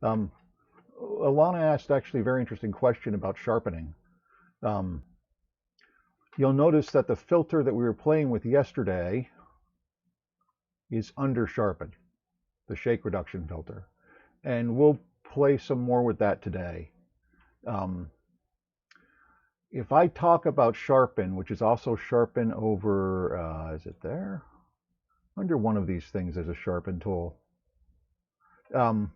Um, Alana asked actually a very interesting question about sharpening. Um, you'll notice that the filter that we were playing with yesterday is under sharpened, the shake reduction filter. And we'll play some more with that today. Um, if I talk about sharpen, which is also sharpen over, is it there? Under one of these things, there's a sharpen tool. Um,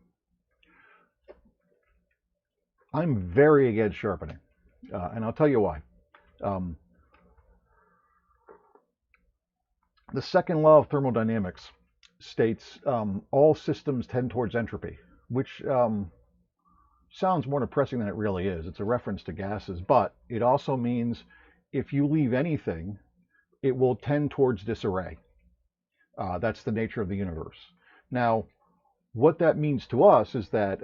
I'm very against sharpening, and I'll tell you why. Um, the second law of thermodynamics states all systems tend towards entropy, which sounds more depressing than it really is. It's a reference to gases, but it also means if you leave anything, it will tend towards disarray. That's the nature of the universe. Now, what that means to us is that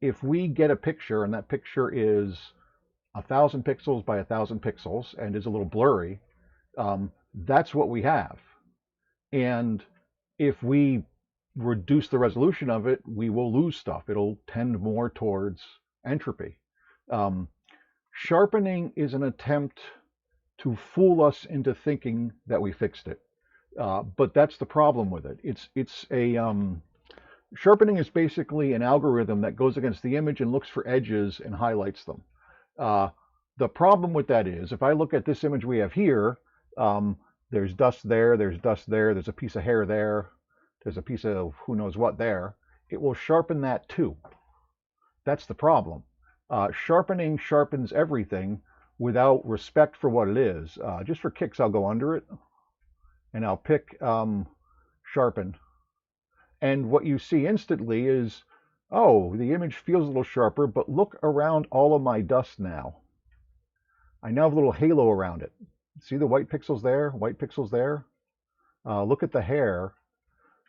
if we get a picture and that picture is 1,000 pixels by 1,000 pixels and is a little blurry, that's what we have. And if we reduce the resolution of it, we will lose stuff. It'll tend more towards entropy. Um, Sharpening is an attempt to fool us into thinking that we fixed it. But that's the problem with it. It's a sharpening is basically an algorithm that goes against the image and looks for edges and highlights them. Uh, the problem with that is, if I look at this image we have here, there's dust there, there's dust there, there's a piece of hair there, there's a piece of who knows what there. It will sharpen that too. That's the problem. Sharpening sharpens everything without respect for what it is. Just for kicks, I'll go under it and I'll pick sharpen. And what you see instantly is, oh, the image feels a little sharper, but look around all of my dust now. I now have a little halo around it. See the white pixels there, white pixels there? Look at the hair.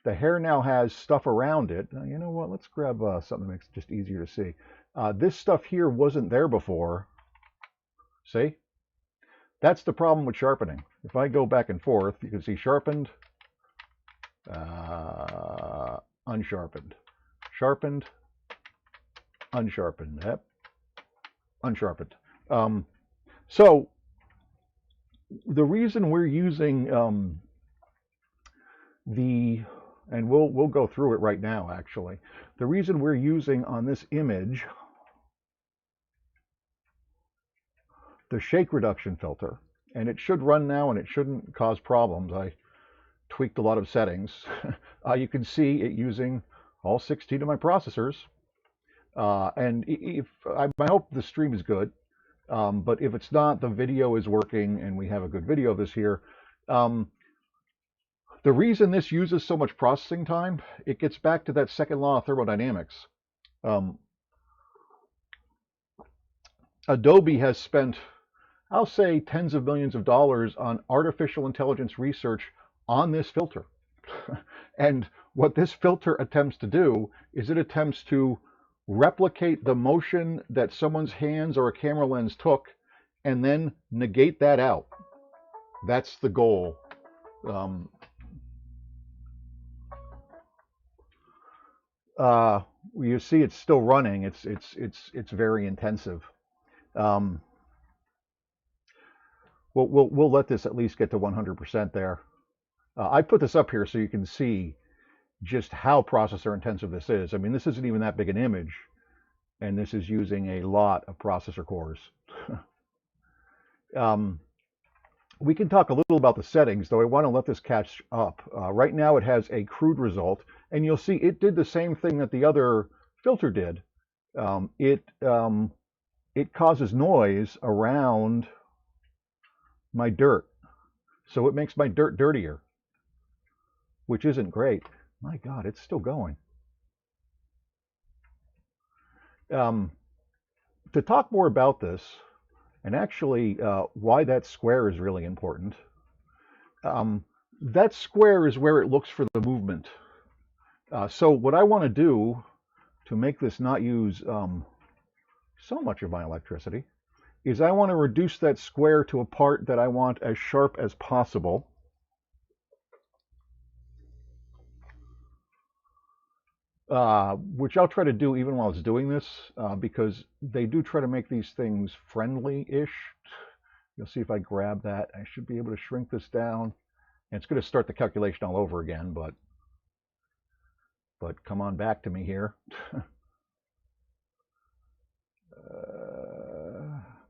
The hair now has stuff around it. You know what? Let's grab something that makes it just easier to see. This stuff here wasn't there before. See? That's the problem with sharpening. If I go back and forth, you can see sharpened, unsharpened, sharpened, unsharpened, yep, unsharpened. So the reason we're using and we'll go through it right now actually. The reason we're using on this image the shake reduction filter, and it should run now and it shouldn't cause problems. I tweaked a lot of settings. You can see it using all 16 of my processors. And if I hope the stream is good, but if it's not, the video is working and we have a good video of this here. The reason this uses so much processing time, it gets back to that second law of thermodynamics. Adobe has spent, I'll say, tens of millions of dollars on artificial intelligence research on this filter. And what this filter attempts to do is it attempts to replicate the motion that someone's hands or a camera lens took and then negate that out. That's the goal. You see it's still running. It's very intensive. We'll let this at least get to 100% there. I put this up here so you can see just how processor intensive this is. I mean, this isn't even that big an image, and this is using a lot of processor cores. We can talk a little about the settings, though I want to let this catch up. Right now it has a crude result, and you'll see it did the same thing that the other filter did. It causes noise around my dirt. So it makes my dirt dirtier, which isn't great. My God, it's still going. To talk more about this, and actually why that square is really important, that square is where it looks for the movement. So what I want to do to make this not use so much of my electricity is I want to reduce that square to a part that I want as sharp as possible. which I'll try to do even while it's doing this, because they do try to make these things friendly-ish. You'll see if I grab that, I should be able to shrink this down. And it's going to start the calculation all over again, but come on back to me here.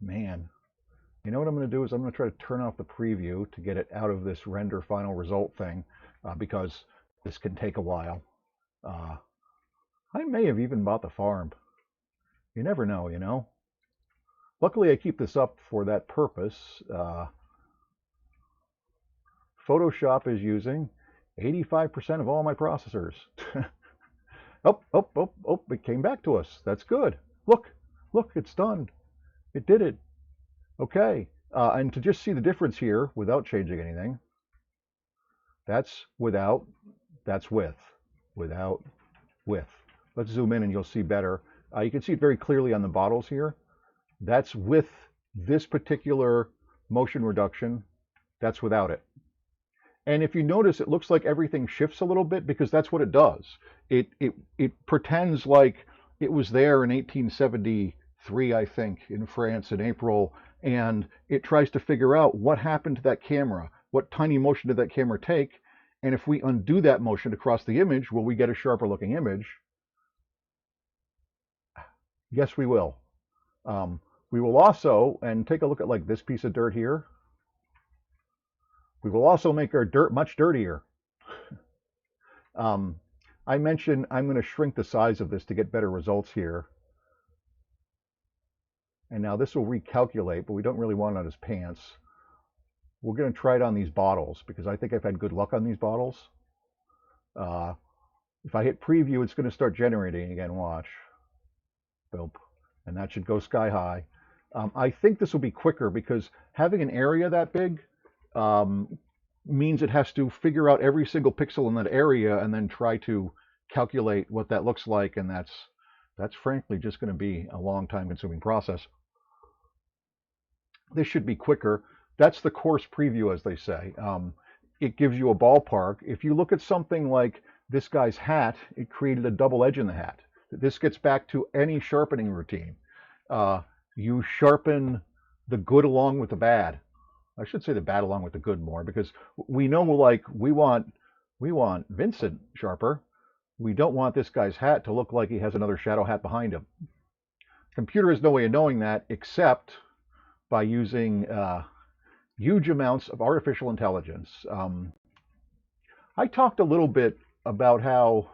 Man, you know what I'm going to do is I'm going to try to turn off the preview to get it out of this render final result thing, because this can take a while. I may have even bought the farm. You never know, you know. Luckily, I keep this up for that purpose. Photoshop is using 85% of all my processors. Oh, it came back to us. That's good. Look, it's done. It did it. Okay, and to just see the difference here without changing anything, that's without, that's with, without, with. Let's zoom in and you'll see better. You can see it very clearly on the bottles here. That's with this particular motion reduction. That's without it. And if you notice, it looks like everything shifts a little bit because that's what it does. It pretends like it was there in 1873, I think, in France in April, and it tries to figure out what happened to that camera, what tiny motion did that camera take, and if we undo that motion across the image, will we get a sharper looking image? Yes, we will. We will also, and take a look at like this piece of dirt here, we will also make our dirt much dirtier. I mentioned I'm going to shrink the size of this to get better results here. And now this will recalculate, but we don't really want it on his pants. We're going to try it on these bottles because I think I've had good luck on these bottles. If I hit preview, it's going to start generating again. Watch. Boop. And that should go sky high. I think this will be quicker because having an area that big means it has to figure out every single pixel in that area and then try to calculate what that looks like, and that's frankly just going to be a long time consuming process. This should be quicker. That's the coarse preview, as they say. It gives you a ballpark. If you look at something like this guy's hat, it created a double edge in the hat. This gets back to any sharpening routine. You sharpen the good along with the bad. I should say the bad along with the good more, because we know, like, we want Vincent sharper. We don't want this guy's hat to look like he has another shadow hat behind him. Computer has no way of knowing that except by using huge amounts of artificial intelligence. I talked a little bit about how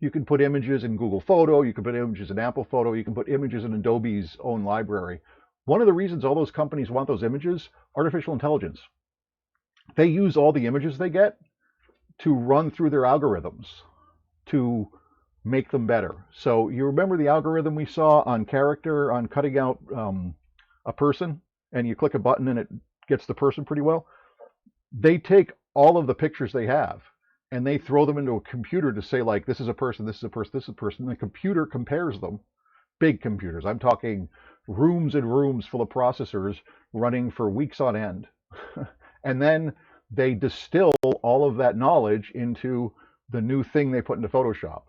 you can put images in Google Photo, you can put images in Apple Photo, you can put images in Adobe's own library. One of the reasons all those companies want those images, artificial intelligence. They use all the images they get to run through their algorithms to make them better. So you remember the algorithm we saw on character, on cutting out a person, and you click a button and it gets the person pretty well? They take all of the pictures they have and they throw them into a computer to say, like, this is a person, this is a person, this is a person. And the computer compares them. Big computers. I'm talking rooms and rooms full of processors running for weeks on end. And then they distill all of that knowledge into the new thing they put into Photoshop.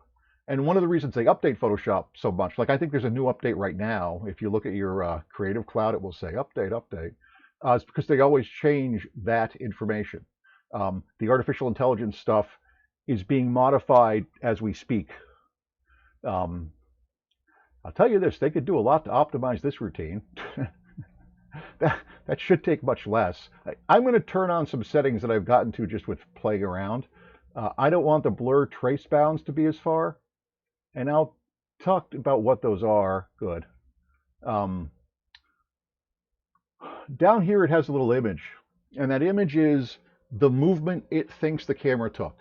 And one of the reasons they update Photoshop so much, like I think there's a new update right now. If you look at your Creative Cloud, it will say update, update. It's because they always change that information. The artificial intelligence stuff is being modified as we speak. I'll tell you this, they could do a lot to optimize this routine. That should take much less. I'm going to turn on some settings that I've gotten to just with playing around. I don't want the blur trace bounds to be as far. And I'll talk about what those are. Good. Down here it has a little image. And that image is the movement it thinks the camera took.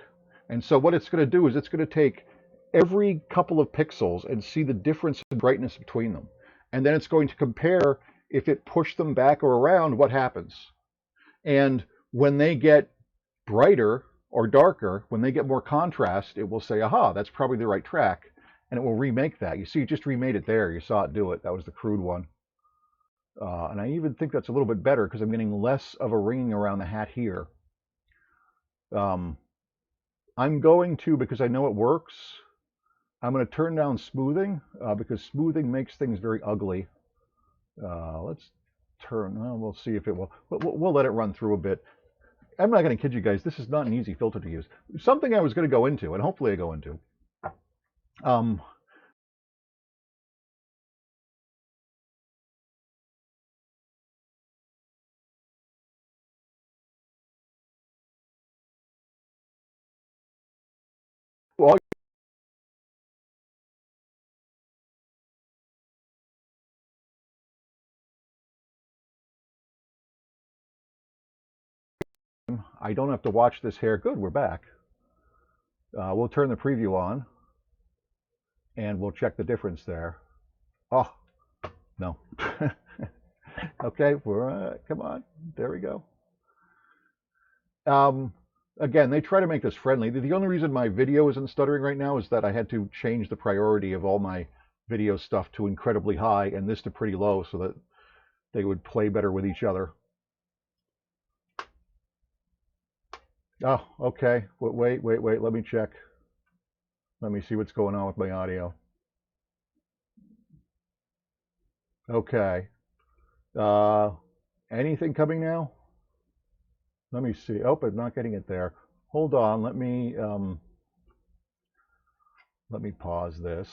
And so what it's going to do is it's going to take every couple of pixels and see the difference in brightness between them. And then it's going to compare if it pushed them back or around, what happens. And when they get brighter or darker, when they get more contrast, it will say, aha, that's probably the right track. And it will remake that. You see, it just remade it there. You saw it do it. That was the crude one. And I even think that's a little bit better because I'm getting less of a ringing around the hat here. I'm going to, because I know it works, I'm going to turn down smoothing because smoothing makes things very ugly. Let's turn, we'll see if it will, we'll let it run through a bit. I'm not going to kid you guys, this is not an easy filter to use. Something I was going to go into, and hopefully I go into. Um, well, I don't have to watch this hair. Good, we're back. We'll turn the preview on, and we'll check the difference there. Oh, no. Okay, we're, come on. There we go. Um, Again, they try to make this friendly. The only reason my video isn't stuttering right now is that I had to change the priority of all my video stuff to incredibly high and this to pretty low so that they would play better with each other. Oh, okay. Wait. Let me check. Let me see what's going on with my audio. Okay. Uh, Anything coming now? Let me see. Oh, I'm not getting it there. Hold on. Let me pause this.